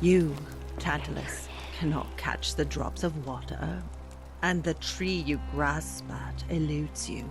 You, Tantalus, cannot catch the drops of water, and the tree you grasp at eludes you.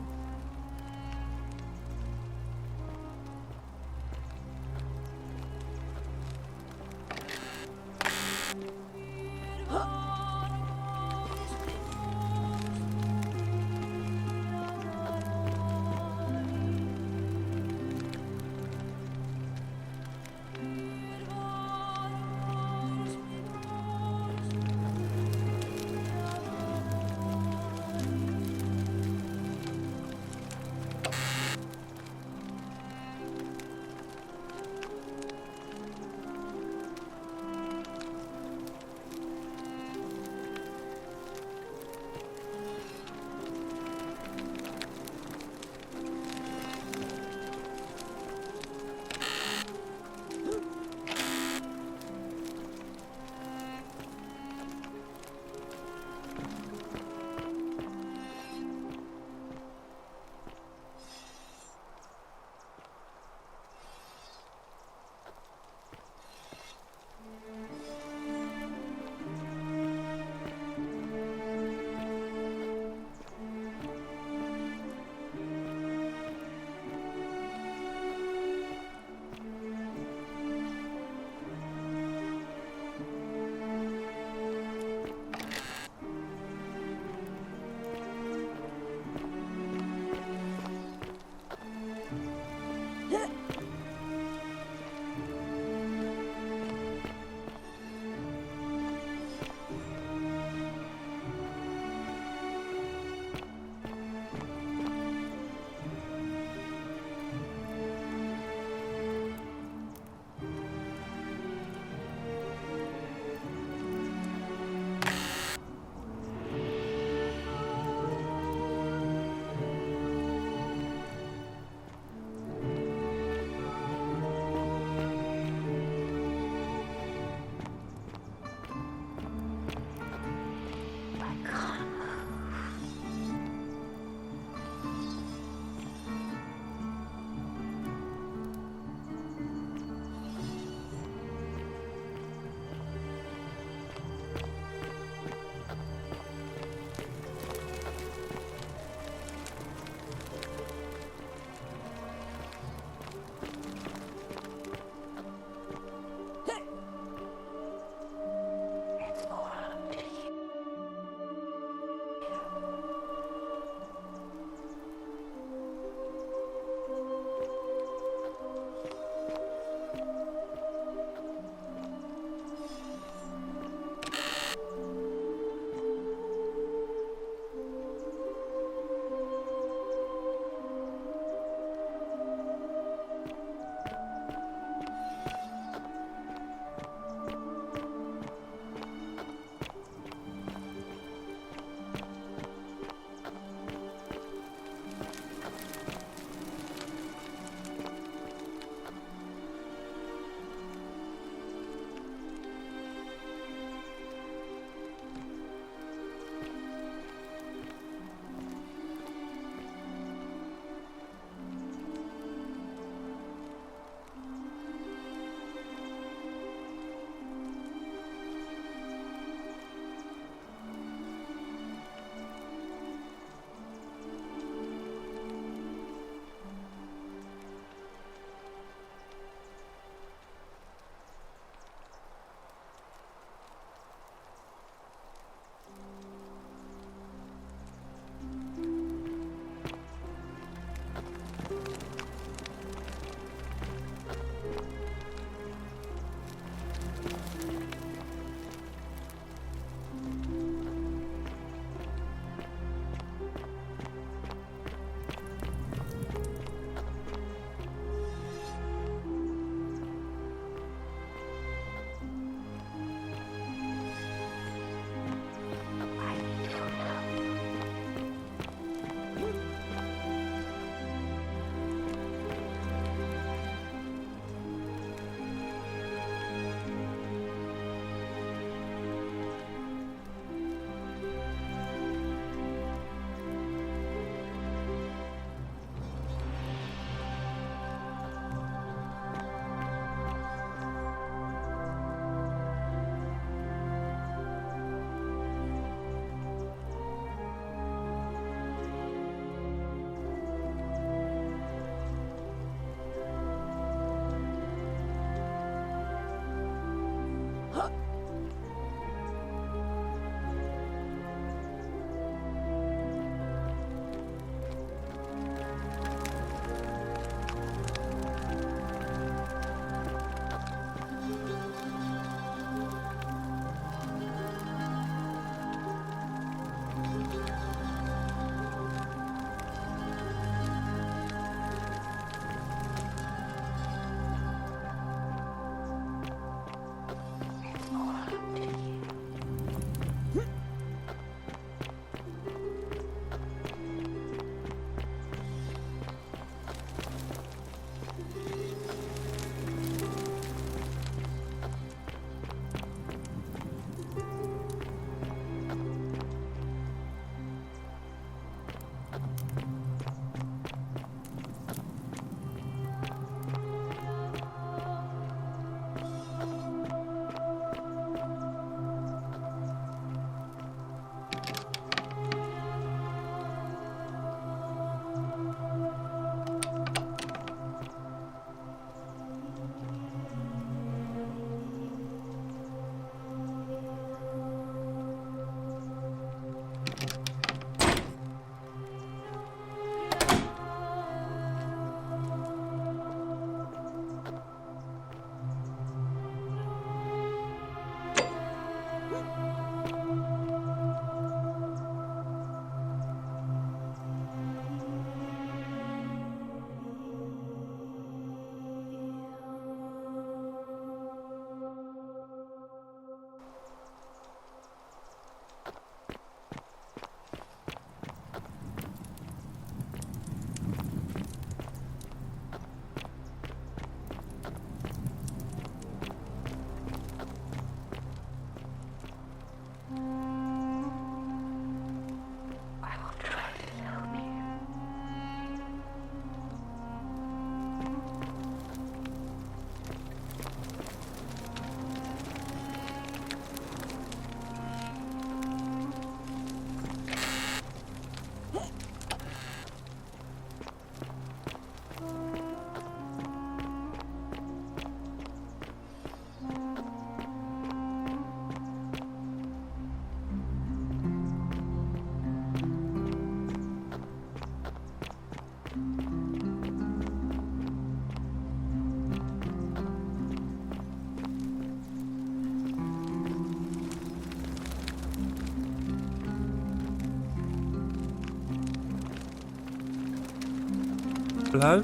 Hello?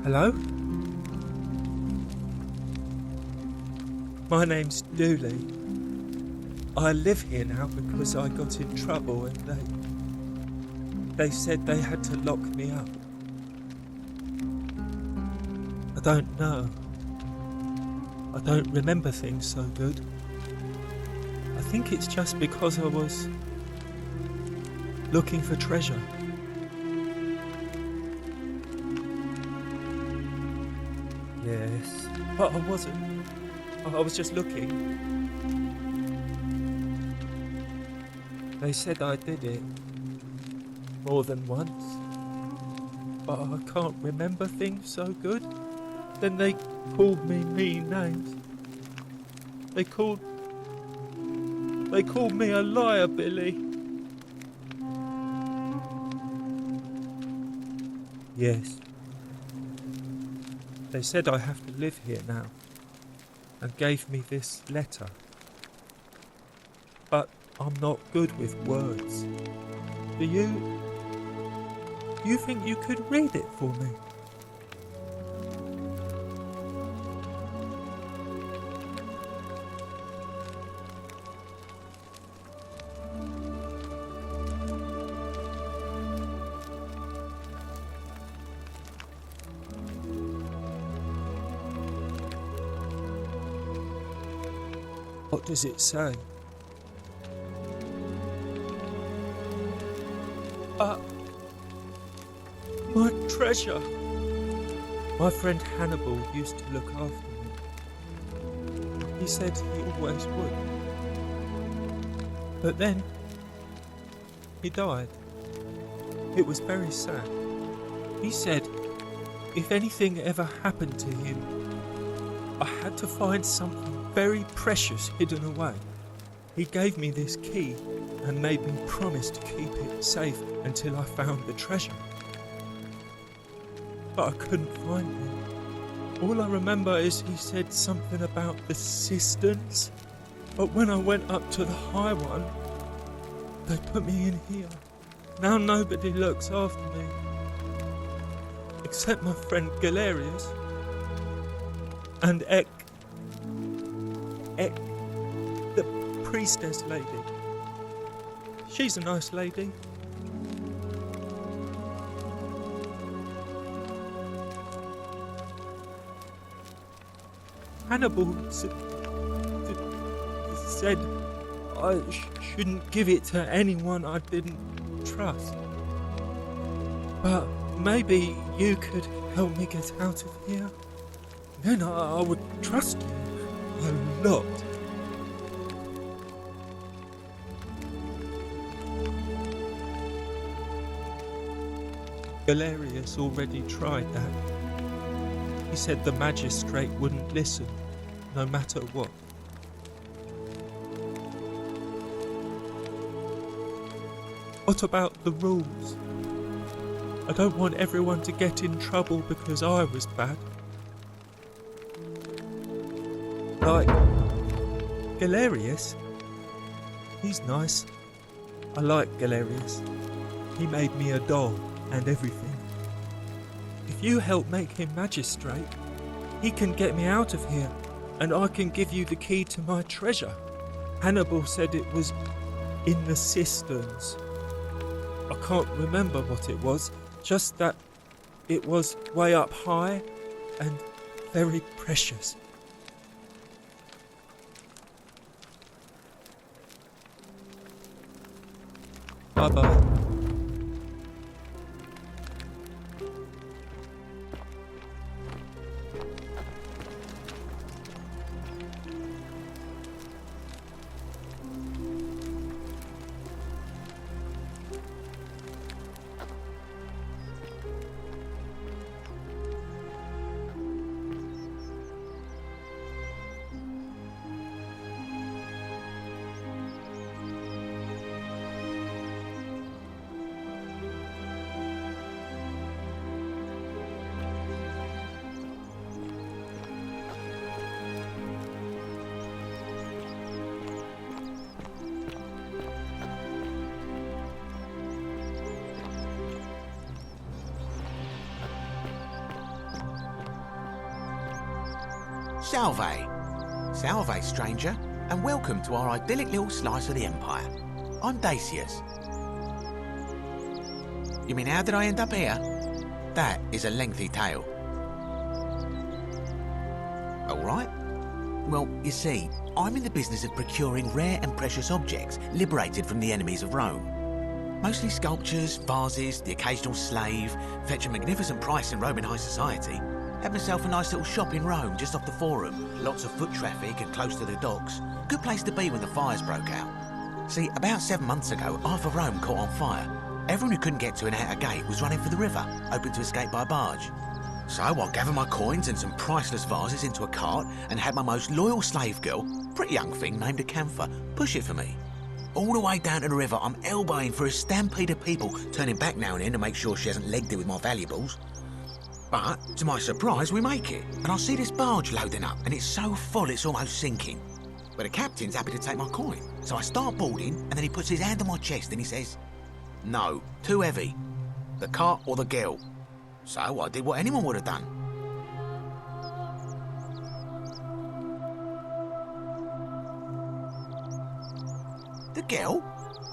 Hello? My name's Dooley. I live here now because I got in trouble and they said they had to lock me up. I don't know. I don't remember things so good. I think it's just because I was looking for treasure. Yes, but I wasn't. I was just looking. They said I did it more than once, but I can't remember things so good. Then they called me mean names. They called me a liar, Billy. Yes. They said I have to live here now, and gave me this letter. But I'm not good with words. Do you think you could read it for me? What does it say? My treasure! My friend Hannibal used to look after me. He said he always would. But then, he died. It was very sad. He said if anything ever happened to him, I had to find something very precious hidden away. He gave me this key and made me promise to keep it safe until I found the treasure. But I couldn't find it. All I remember is he said something about the cisterns, but when I went up to the high one, they put me in here. Now nobody looks after me, except my friend Galerius and Ek, the priestess lady. She's a nice lady. Hannibal said I shouldn't give it to anyone I didn't trust. But maybe you could help me get out of here. Then I would trust you a lot. Galerius already tried that. He said the magistrate wouldn't listen, no matter what. What about the rules? I don't want everyone to get in trouble because I was bad. Like, Galerius, he's nice. I like Galerius. He made me a doll and everything. If you help make him magistrate, he can get me out of here, and I can give you the key to my treasure. Hannibal said it was in the cisterns. I can't remember what it was, just that it was way up high and very precious. Bye-bye. Salve! Salve, stranger, and welcome to our idyllic little slice of the Empire. I'm Dacius. You mean, how did I end up here? That is a lengthy tale. Alright. Well, you see, I'm in the business of procuring rare and precious objects liberated from the enemies of Rome. Mostly sculptures, vases, the occasional slave, fetch a magnificent price in Roman high society. Had myself a nice little shop in Rome, just off the Forum. Lots of foot traffic and close to the docks. Good place to be when the fires broke out. See, about 7 months ago, half of Rome caught on fire. Everyone who couldn't get to an outer gate was running for the river, hoping to escape by barge. So I gathered my coins and some priceless vases into a cart and had my most loyal slave girl, pretty young thing named Acantha, push it for me. All the way down to the river, I'm elbowing for a stampede of people, turning back now and then to make sure she hasn't legged it with my valuables. But, to my surprise, we make it, and I see this barge loading up, and it's so full it's almost sinking. But the captain's happy to take my coin, so I start boarding, and then he puts his hand on my chest and he says, "No, too heavy. The cart or the girl." So I did what anyone would have done. The girl?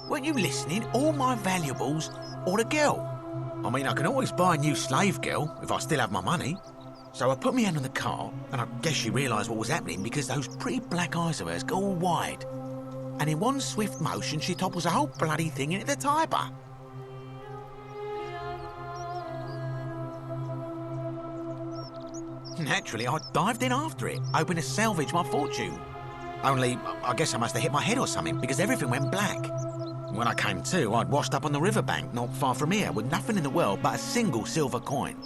Weren't you listening? All my valuables or the girl? I mean, I can always buy a new slave girl if I still have my money. So I put my hand on the cart, and I guess she realised what was happening because those pretty black eyes of hers go all wide. And in one swift motion, she topples the whole bloody thing into the Tiber. Naturally, I dived in after it, hoping to salvage my fortune. Only, I guess I must have hit my head or something because everything went black. When I came to, I'd washed up on the riverbank not far from here with nothing in the world but a single silver coin.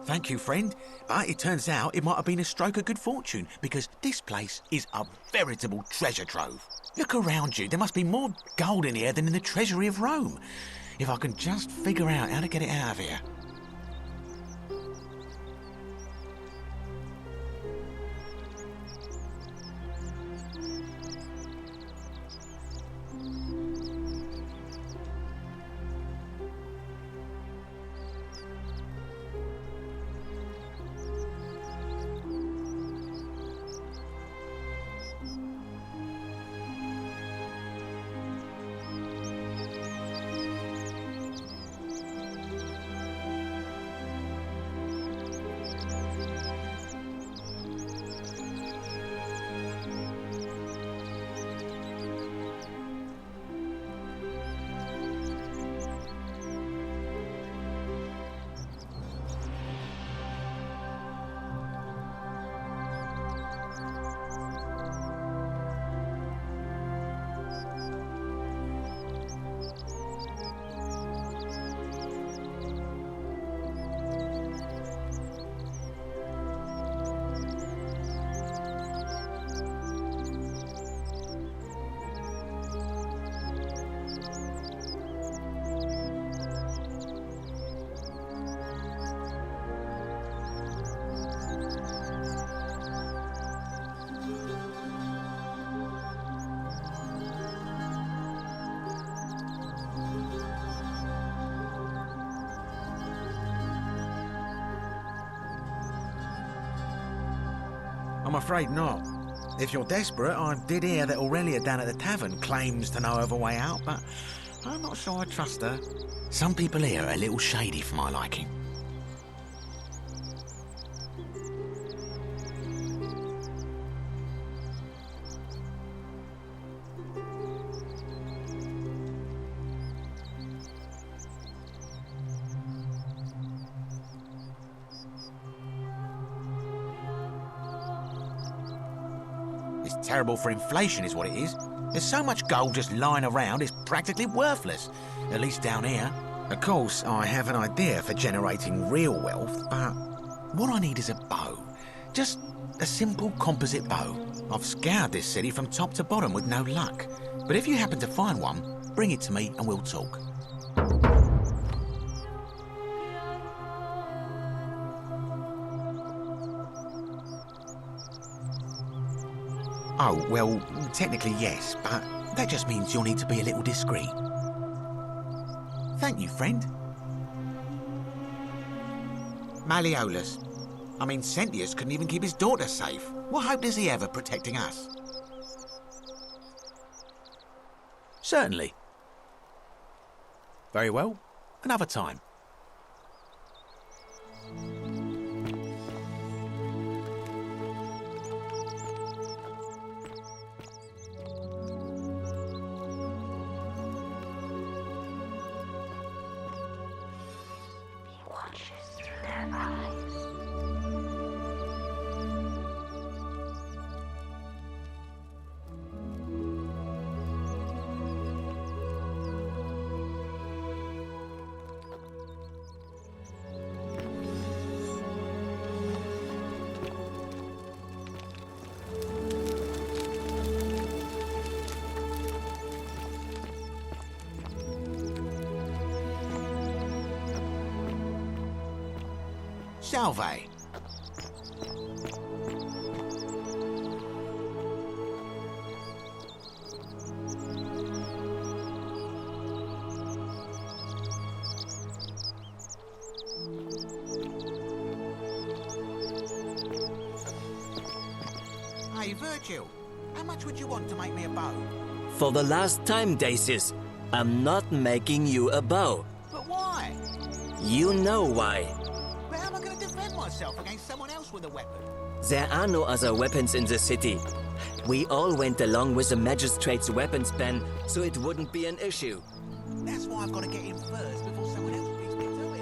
Thank you, friend, but it turns out it might have been a stroke of good fortune because this place is a veritable treasure trove. Look around you, there must be more gold in here than in the treasury of Rome. If I can just figure out how to get it out of here. I'm afraid not. If you're desperate, I did hear that Aurelia down at the tavern claims to know of a way out, but I'm not sure I trust her. Some people here are a little shady for my liking. It's terrible for inflation is what it is. There's so much gold just lying around, it's practically worthless. At least down here. Of course, I have an idea for generating real wealth, but what I need is a bow. Just a simple composite bow. I've scoured this city from top to bottom with no luck. But if you happen to find one, bring it to me and we'll talk. Oh, well, technically yes, but that just means you'll need to be a little discreet. Thank you, friend. Malleolus. I mean, Sentius couldn't even keep his daughter safe. What hope does he have of protecting us? Certainly. Very well. Another time. Salve. Hey, Virgil, how much would you want to make me a bow? For the last time, Dacis, I'm not making you a bow. But why? You know why. But how am I going to defend myself against someone else with a weapon? There are no other weapons in the city. We all went along with the magistrate's weapons ban, so it wouldn't be an issue. That's why I've got to get in first before someone else beats me to it.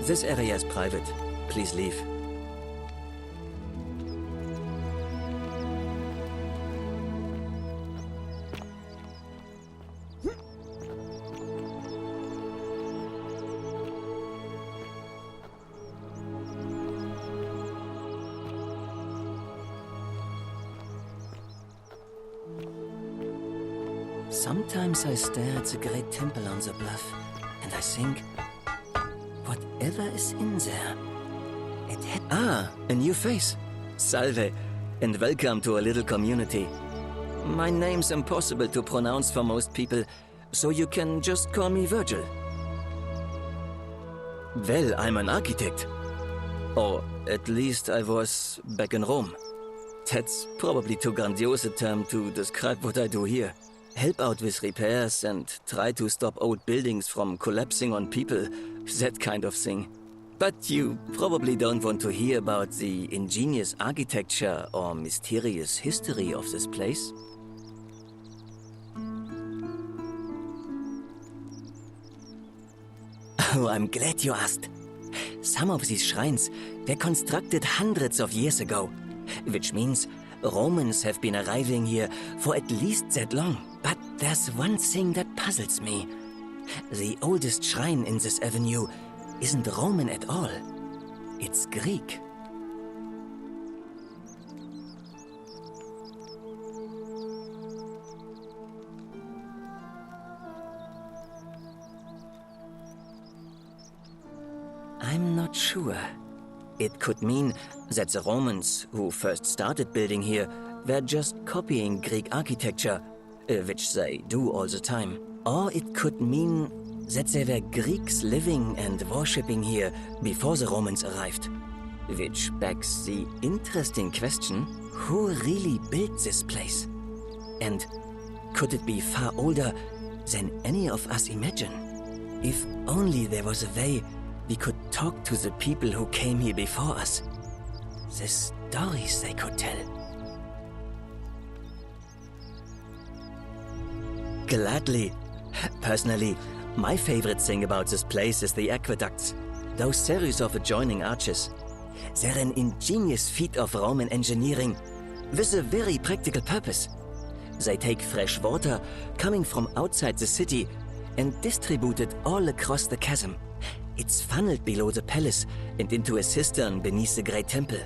This area is private. Please leave. Sometimes I stare at the great temple on the bluff, and I think, whatever is in there, it had... Ah, a new face. Salve, and welcome to a little community. My name's impossible to pronounce for most people, so you can just call me Virgil. Well, I'm an architect. Or at least I was back in Rome. That's probably too grandiose a term to describe what I do here. Help out with repairs and try to stop old buildings from collapsing on people, that kind of thing. But you probably don't want to hear about the ingenious architecture or mysterious history of this place. Oh, I'm glad you asked. Some of these shrines were constructed hundreds of years ago, which means Romans have been arriving here for at least that long. But there's one thing that puzzles me. The oldest shrine in this avenue isn't Roman at all. It's Greek. I'm not sure. It could mean that the Romans, who first started building here, were just copying Greek architecture, which they do all the time. Or it could mean that there were Greeks living and worshipping here before the Romans arrived. Which begs the interesting question, who really built this place? And could it be far older than any of us imagine? If only there was a way we could talk to the people who came here before us. The stories they could tell. Gladly. Personally, my favorite thing about this place is the aqueducts. Those series of adjoining arches. They're an ingenious feat of Roman engineering with a very practical purpose. They take fresh water coming from outside the city and distribute it all across the chasm. It's funneled below the palace and into a cistern beneath the great temple.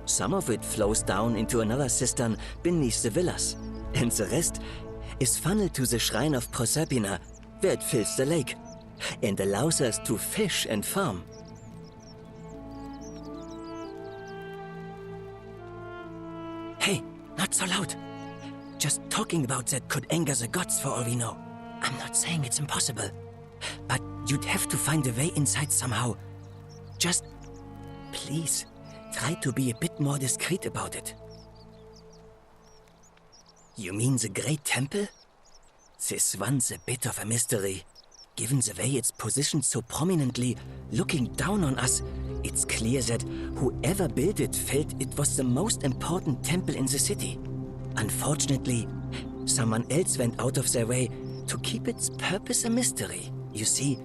Some of it flows down into another cistern beneath the villas, and the rest is funneled to the shrine of Proserpina, where it fills the lake and allows us to fish and farm. Hey, not so loud. Just talking about that could anger the gods for all we know. I'm not saying it's impossible, but you'd have to find a way inside somehow. Just, please, try to be a bit more discreet about it. You mean the Great Temple? This one's a bit of a mystery. Given the way it's positioned so prominently, looking down on us, it's clear that whoever built it felt it was the most important temple in the city. Unfortunately, someone else went out of their way to keep its purpose a mystery. You see,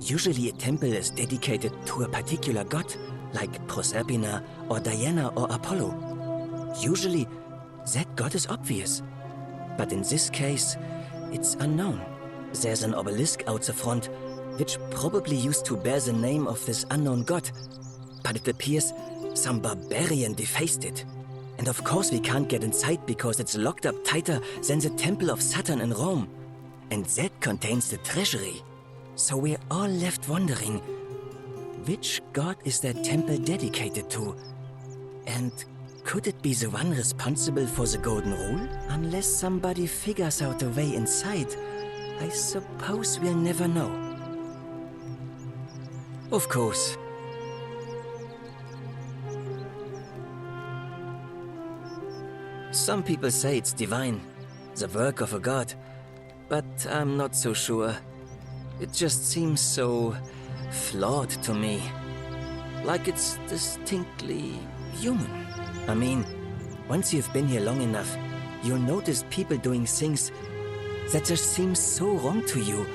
usually a temple is dedicated to a particular god, like Proserpina or Diana or Apollo. Usually, that god is obvious. But in this case, it's unknown. There's an obelisk out the front, which probably used to bear the name of this unknown god. But it appears some barbarian defaced it. And of course we can't get inside because it's locked up tighter than the Temple of Saturn in Rome. And that contains the treasury. So we're all left wondering, which god is that temple dedicated to? And could it be the one responsible for the Golden Rule? Unless somebody figures out a way inside, I suppose we'll never know. Of course. Some people say it's divine, the work of a god, but I'm not so sure. It just seems so flawed to me. Like it's distinctly human. I mean, once you've been here long enough, you'll notice people doing things that just seem so wrong to you.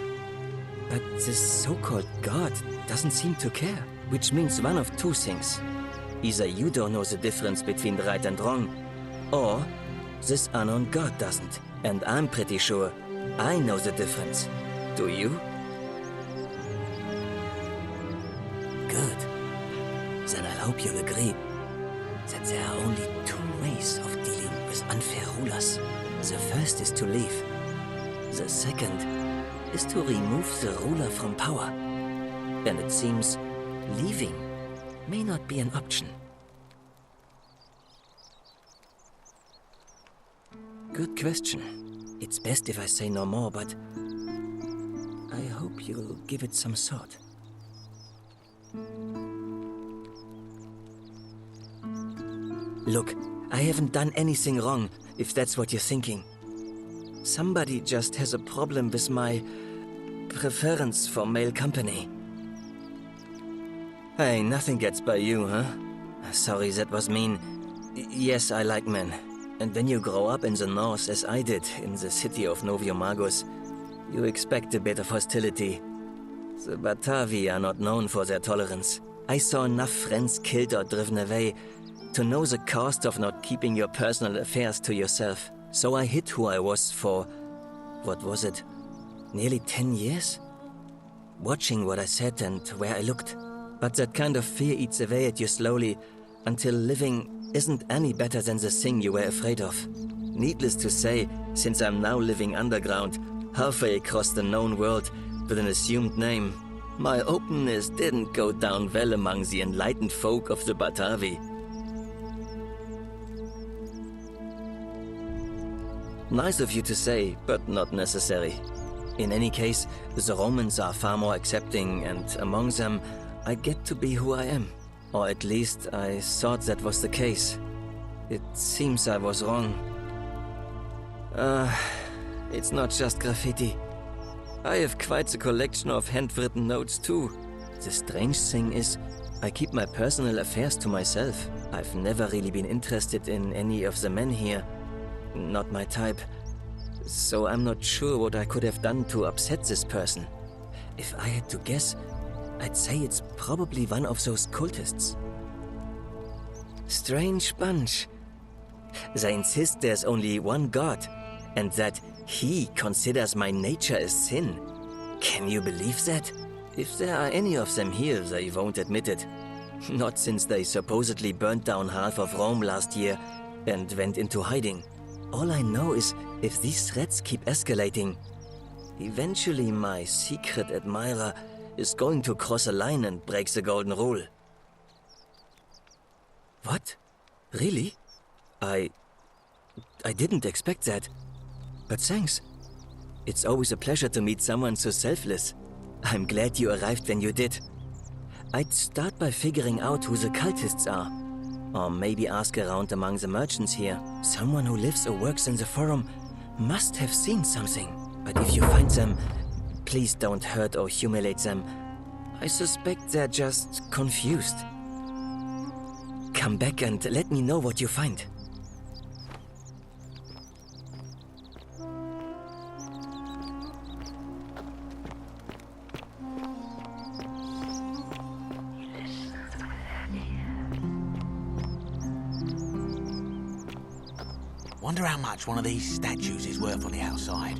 But this so-called god doesn't seem to care, which means one of two things. Either you don't know the difference between right and wrong, or this unknown god doesn't. And I'm pretty sure I know the difference. Do you? Good. Then I hope you'll agree that there are only two ways of dealing with unfair rulers. The first is to leave. The second is to remove the ruler from power. And it seems leaving may not be an option. Good question. It's best if I say no more, but I hope you'll give it some thought. Look, I haven't done anything wrong, if that's what you're thinking. Somebody just has a problem with my preference for male company. Hey, nothing gets by you, huh? Sorry, that was mean. Yes, I like men. And when you grow up in the north, as I did, in the city of Noviomagus, you expect a bit of hostility. The Batavi are not known for their tolerance. I saw enough friends killed or driven away to know the cost of not keeping your personal affairs to yourself. So I hid who I was for, what was it, nearly 10 years? Watching what I said and where I looked. But that kind of fear eats away at you slowly, until living isn't any better than the thing you were afraid of. Needless to say, since I'm now living underground, halfway across the known world with an assumed name, My openness didn't go down well among the enlightened folk of the Batavi. Nice of you to say, but not necessary. In any case, the Romans are far more accepting, and among them, I get to be who I am. Or at least, I thought that was the case. It seems I was wrong. It's not just graffiti. I have quite a collection of handwritten notes too. The strange thing is, I keep my personal affairs to myself. I've never really been interested in any of the men here. Not my type. So I'm not sure what I could have done to upset this person. If I had to guess, I'd say it's probably one of those cultists. Strange bunch. They insist there's only one god, and that he considers my nature a sin. Can you believe that? If there are any of them here, they won't admit it. Not since they supposedly burnt down half of Rome last year and went into hiding. All I know is, if these threats keep escalating, eventually my secret admirer is going to cross a line and break the golden rule. What? Really? I didn't expect that. But thanks. It's always a pleasure to meet someone so selfless. I'm glad you arrived when you did. I'd start by figuring out who the cultists are. Or maybe ask around among the merchants here. Someone who lives or works in the forum must have seen something. But if you find them, please don't hurt or humiliate them. I suspect they're just confused. Come back and let me know what you find. Wonder how much one of these statues is worth on the outside.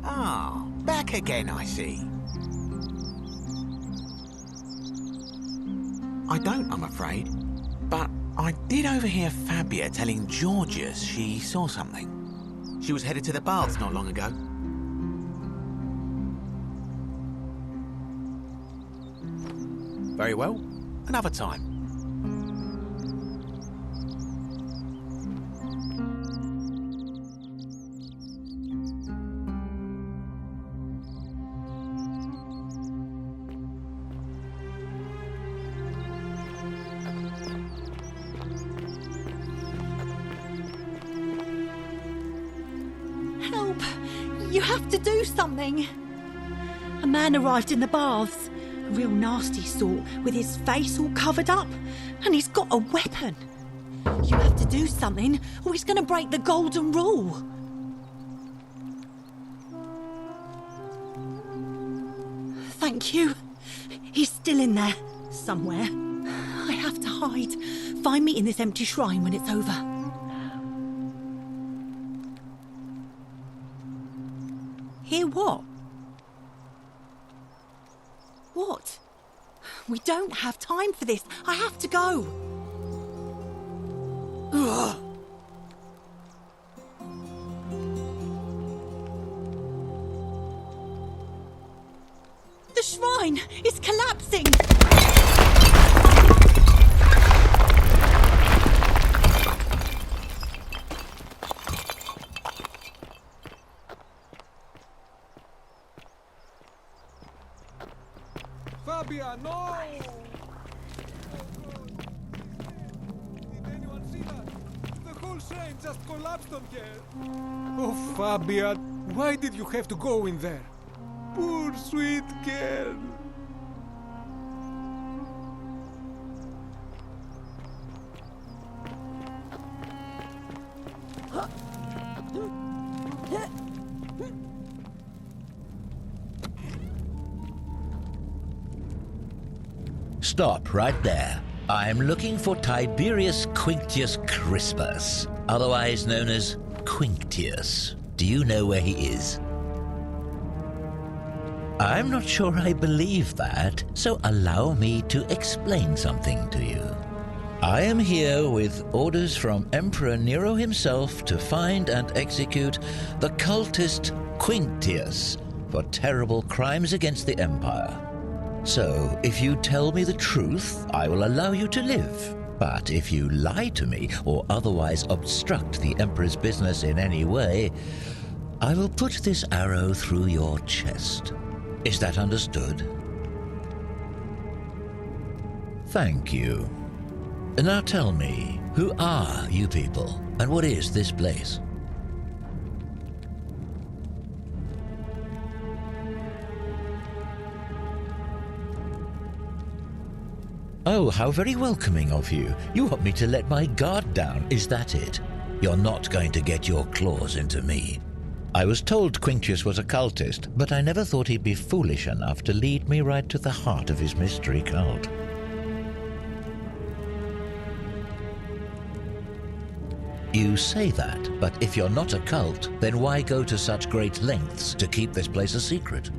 Ah, back again, I see. I don't, I'm afraid. But I did overhear Fabia telling Georgius she saw something. She was headed to the baths not long ago. Very well. Another time. Help! You have to do something! A man arrived in the baths. A real nasty sort, with his face all covered up. And he's got a weapon. You have to do something, or he's going to break the golden rule. Thank you. He's still in there, somewhere. I have to hide. Find me in this empty shrine when it's over. Hear what? What? We don't have time for this. I have to go. Ugh. The shrine is collapsing. Fabia, no! Did anyone see that? The whole shrine just collapsed on her. Oh, Fabia, why did you have to go in there? Poor sweet girl. Stop right there. I'm looking for Tiberius Quinctius Crispus, otherwise known as Quinctius. Do you know where he is? I'm not sure I believe that, so allow me to explain something to you. I am here with orders from Emperor Nero himself to find and execute the cultist Quinctius for terrible crimes against the Empire. So, if you tell me the truth, I will allow you to live. But if you lie to me or otherwise obstruct the Emperor's business in any way, I will put this arrow through your chest. Is that understood? Thank you. Now tell me, who are you people, and what is this place? Oh, how very welcoming of you. You want me to let my guard down, is that it? You're not going to get your claws into me. I was told Quinctius was a cultist, but I never thought he'd be foolish enough to lead me right to the heart of his mystery cult. You say that, but if you're not a cult, then why go to such great lengths to keep this place a secret?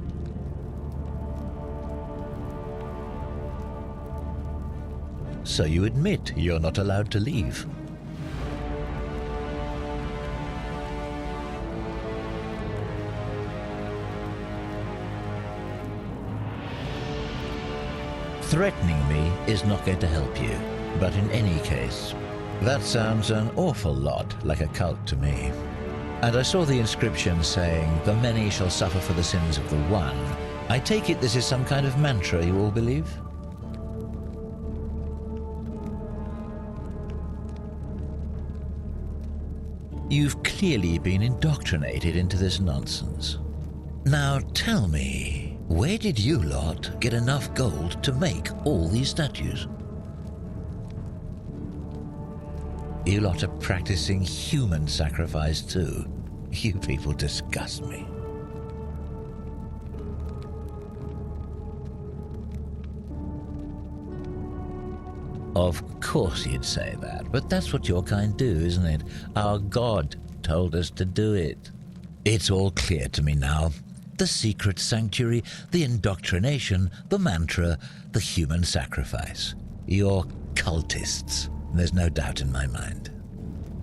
So you admit you're not allowed to leave? Threatening me is not going to help you, but in any case, that sounds an awful lot like a cult to me. And I saw the inscription saying, "The many shall suffer for the sins of the one." I take it this is some kind of mantra you all believe? You've clearly been indoctrinated into this nonsense. Now tell me, where did you lot get enough gold to make all these statues? You lot are practicing human sacrifice too. You people disgust me. Of course you'd say that, but that's what your kind do, isn't it? Our God told us to do it. It's all clear to me now. The secret sanctuary, the indoctrination, the mantra, the human sacrifice. You're cultists. There's no doubt in my mind.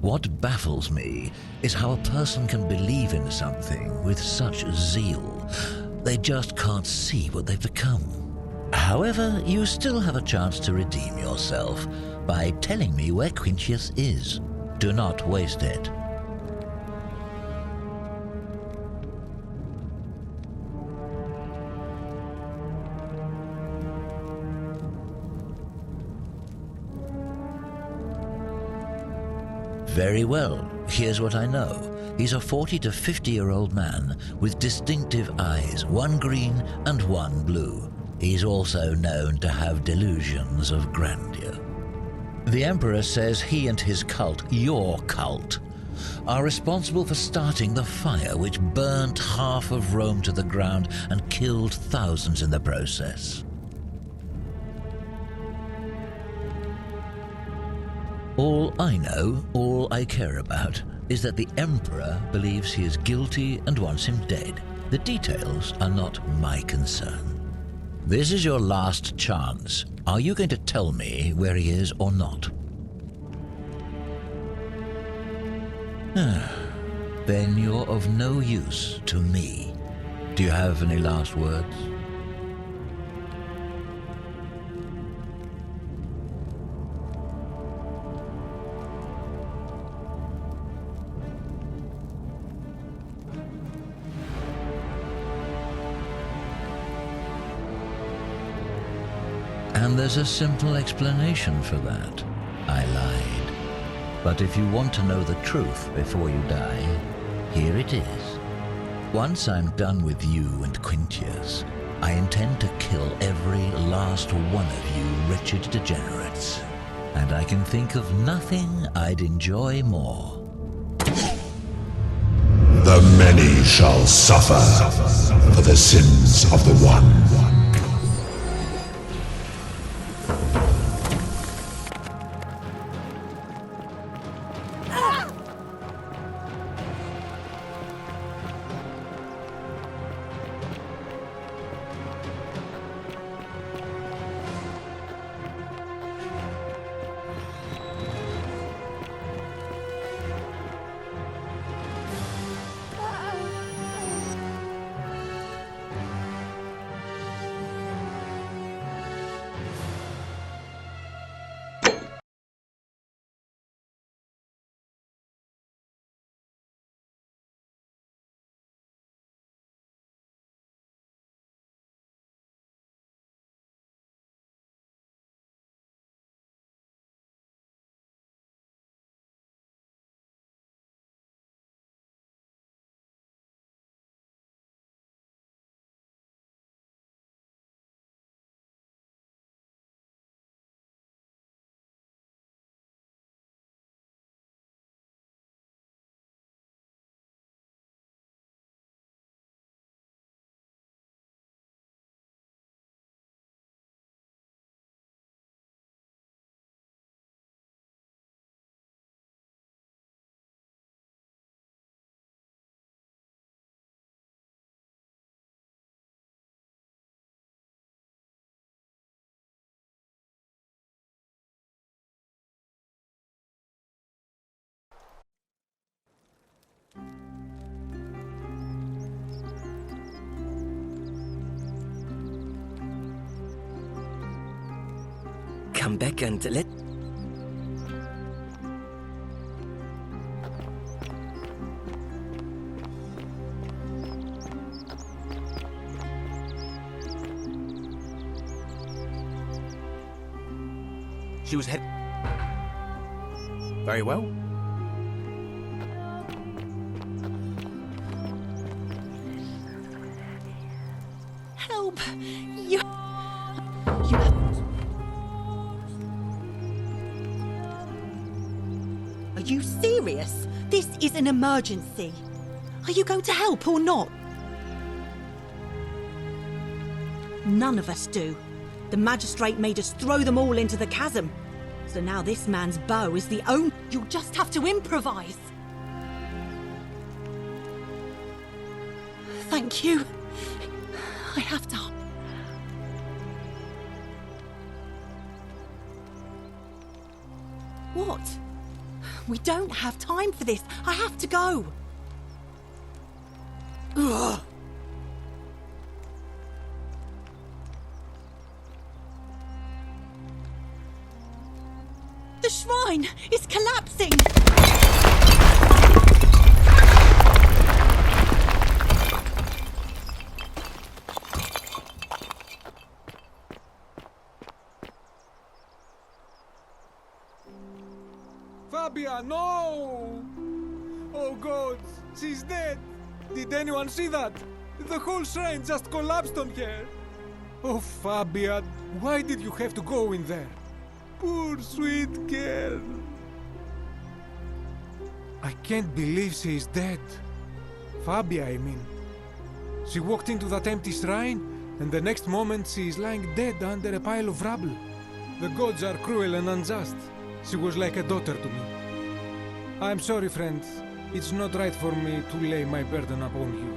What baffles me is how a person can believe in something with such zeal. They just can't see what they've become. However, you still have a chance to redeem yourself by telling me where Quinctius is. Do not waste it. Very well, here's what I know. He's a 40 to 50-year-old man with distinctive eyes, one green and one blue. He's also known to have delusions of grandeur. The Emperor says he and his cult, your cult, are responsible for starting the fire which burnt half of Rome to the ground and killed thousands in the process. All I know, all I care about, is that the Emperor believes he is guilty and wants him dead. The details are not my concern. This is your last chance. Are you going to tell me where he is or not? Then you're of no use to me. Do you have any last words? And there's a simple explanation for that. I lied. But if you want to know the truth before you die, here it is. Once I'm done with you and Quinctius, I intend to kill every last one of you wretched degenerates. And I can think of nothing I'd enjoy more. The many shall suffer for the sins of the one. come back and let... She was head... Very well. Help! You have... Are you serious? This is an emergency. Are you going to help or not? None of us do. The magistrate made us throw them all into the chasm. So now this man's bow is the only... You'll just have to improvise. Thank you. I have to... What? We don't have time for this. I have to go. Ugh. The shrine is collapsing! Fabia, no! Oh God, she's dead! Did anyone see that? The whole shrine just collapsed on her! Oh, Fabia, why did you have to go in there? Poor sweet girl. I can't believe she is dead. Fabia, I mean. She walked into that empty shrine, and the next moment she is lying dead under a pile of rubble. The gods are cruel and unjust. She was like a daughter to me. I'm sorry, friend. It's not right for me to lay my burden upon you.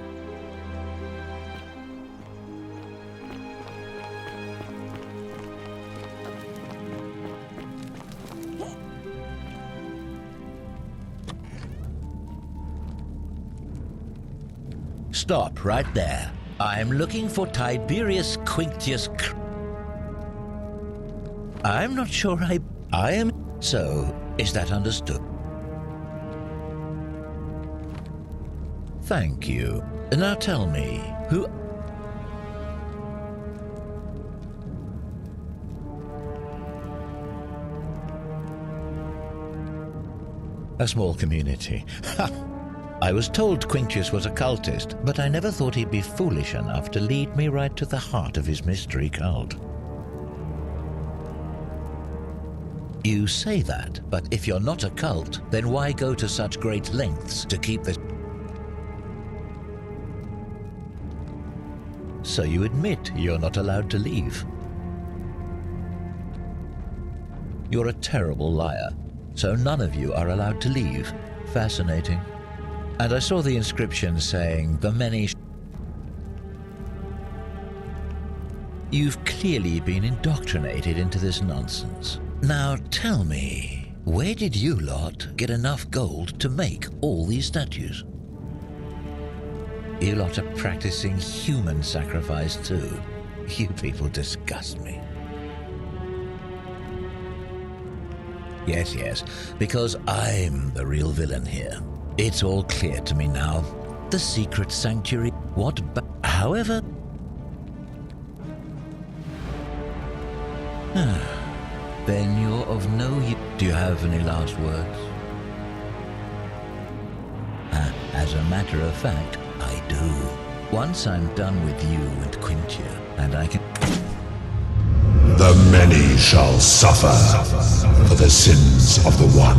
Stop right there. I'm looking for Tiberius Quinctius. I'm not sure I am. So, is that understood? Thank you. Now tell me, who... A small community. Ha! I was told Quinctius was a cultist, but I never thought he'd be foolish enough to lead me right to the heart of his mystery cult. You say that, but if you're not a cult, then why go to such great lengths to keep this? So you admit you're not allowed to leave. You're a terrible liar, so none of you are allowed to leave. Fascinating. And I saw the inscription saying, the many... You've clearly been indoctrinated into this nonsense. Now tell me, where did you lot get enough gold to make all these statues? You lot are practicing human sacrifice too. You people disgust me. Yes, yes, because I'm the real villain here. It's all clear to me now. The secret sanctuary, however... Then you're of no use. Do you have any last words? As a matter of fact, I do. Once I'm done with you and Quintia, and I can... The many shall suffer for the sins of the one.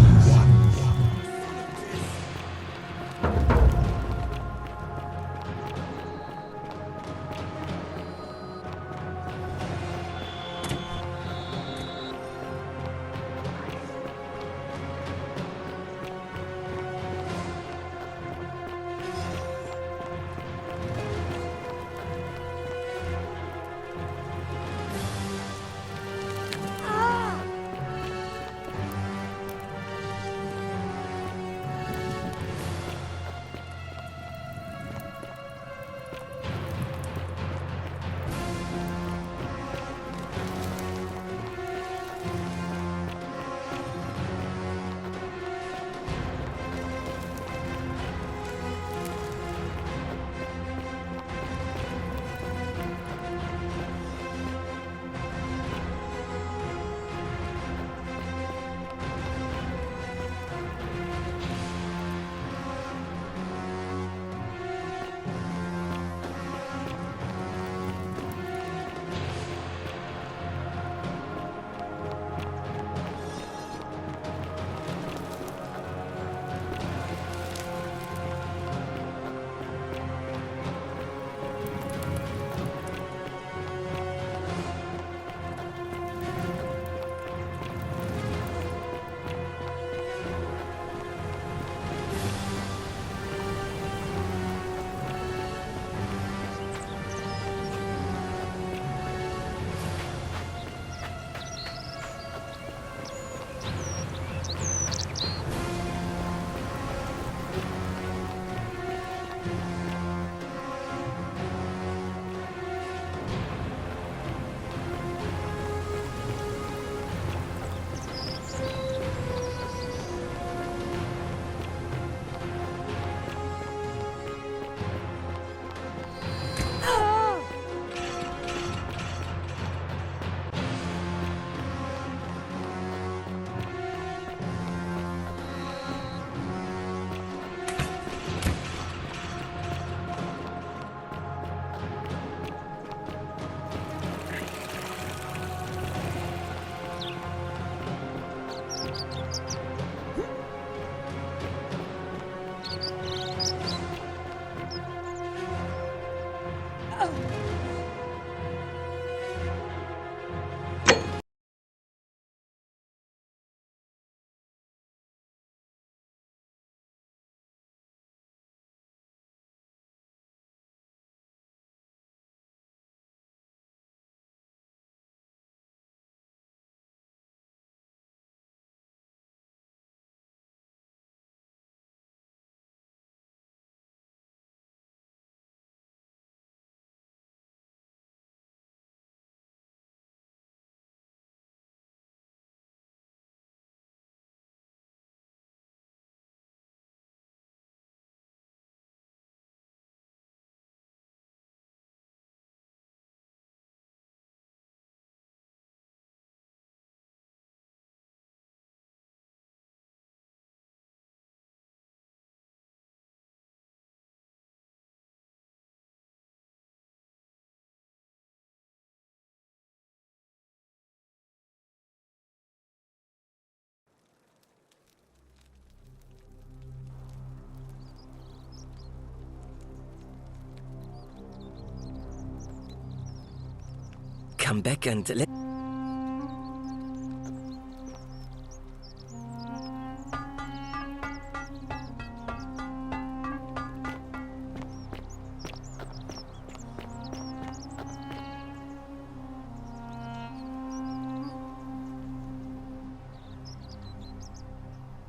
come back and let...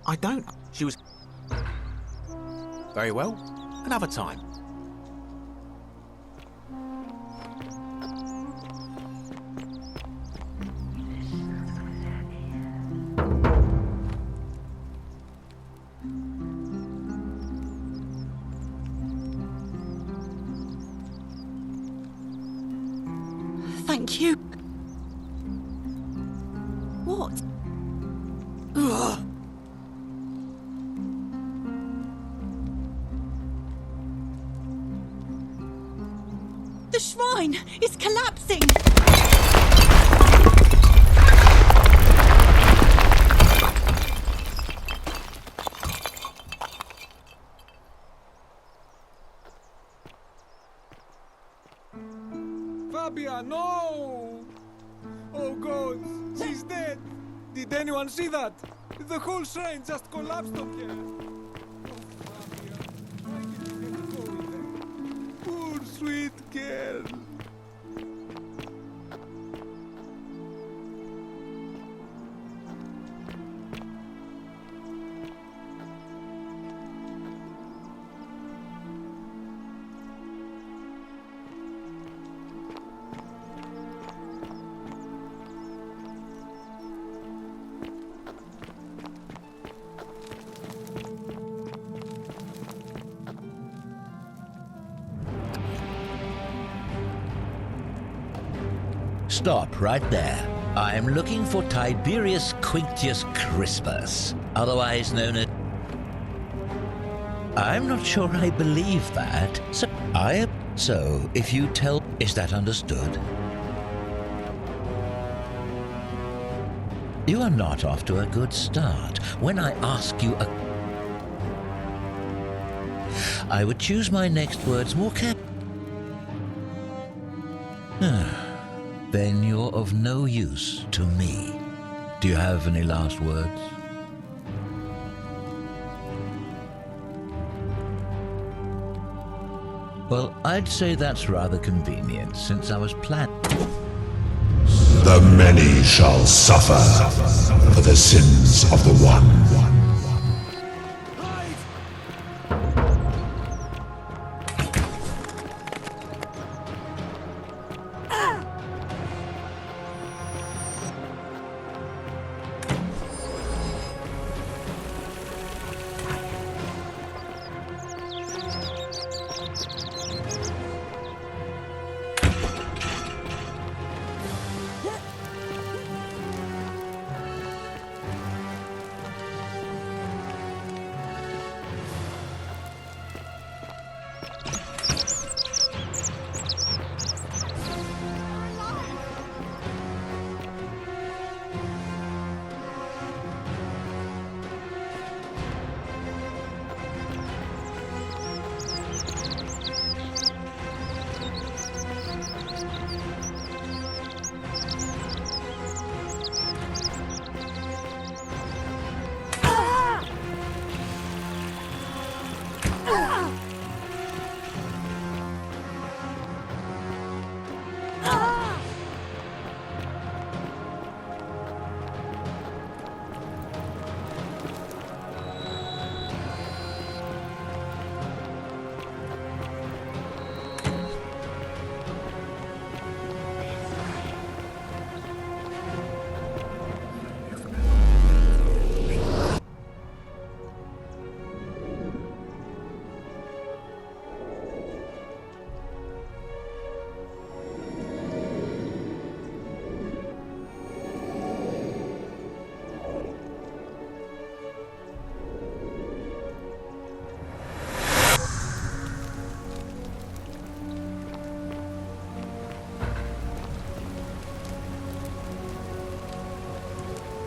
I don't. She was... Very well. Another time. Thank you. What? Ugh. The shrine is collapsing! Fabia, no! Oh God, she's dead! Did anyone see that? The whole shrine just collapsed on her! Oh, Fabia, why did you have to go in there? Poor sweet girl! Stop right there. I'm looking for Tiberius Quinctius Crispus, otherwise known as... I'm not sure I believe that. So, if you tell... Is that understood? You are not off to a good start. When I ask you a... I would choose my next words more carefully. Then you're of no use to me. Do you have any last words? Well, I'd say that's rather convenient, since I was planning. The many shall suffer for the sins of the one.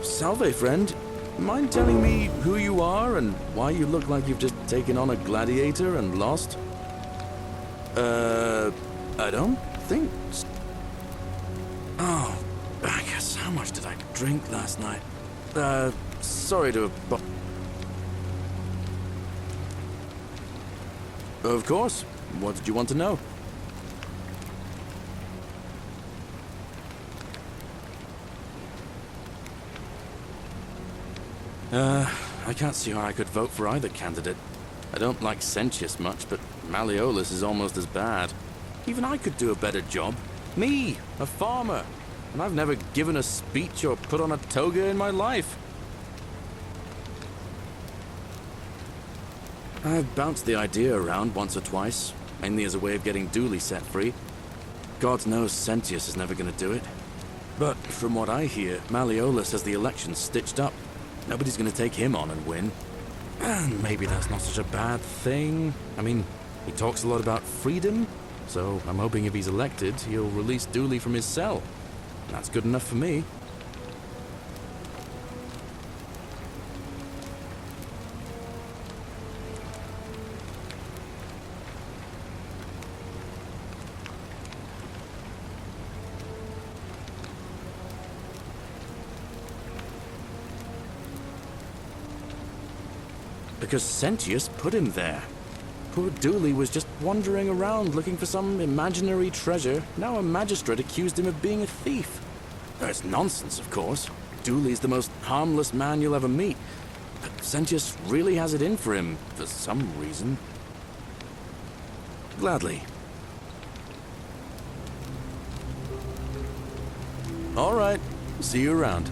Salve, friend. Mind telling me who you are and why you look like you've just taken on a gladiator and lost? I don't think so. drink last night. Sorry to have... Of course. What did you want to know? I can't see how I could vote for either candidate. I don't like Sentius much, but Malleolus is almost as bad. Even I could do a better job. Me, a farmer. And I've never given a speech or put on a toga in my life. I've bounced the idea around once or twice, mainly as a way of getting Dooley set free. God knows Sentius is never going to do it. But from what I hear, Malleolus has the election stitched up. Nobody's going to take him on and win. And maybe that's not such a bad thing. I mean, he talks a lot about freedom, so I'm hoping if he's elected, he'll release Dooley from his cell. That's good enough for me. Because Sentius put him there. Poor Dooley was just wandering around looking for some imaginary treasure. Now a magistrate accused him of being a thief. That's nonsense, of course. Dooley's the most harmless man you'll ever meet. But Sentius really has it in for him, for some reason. Gladly. All right. See you around.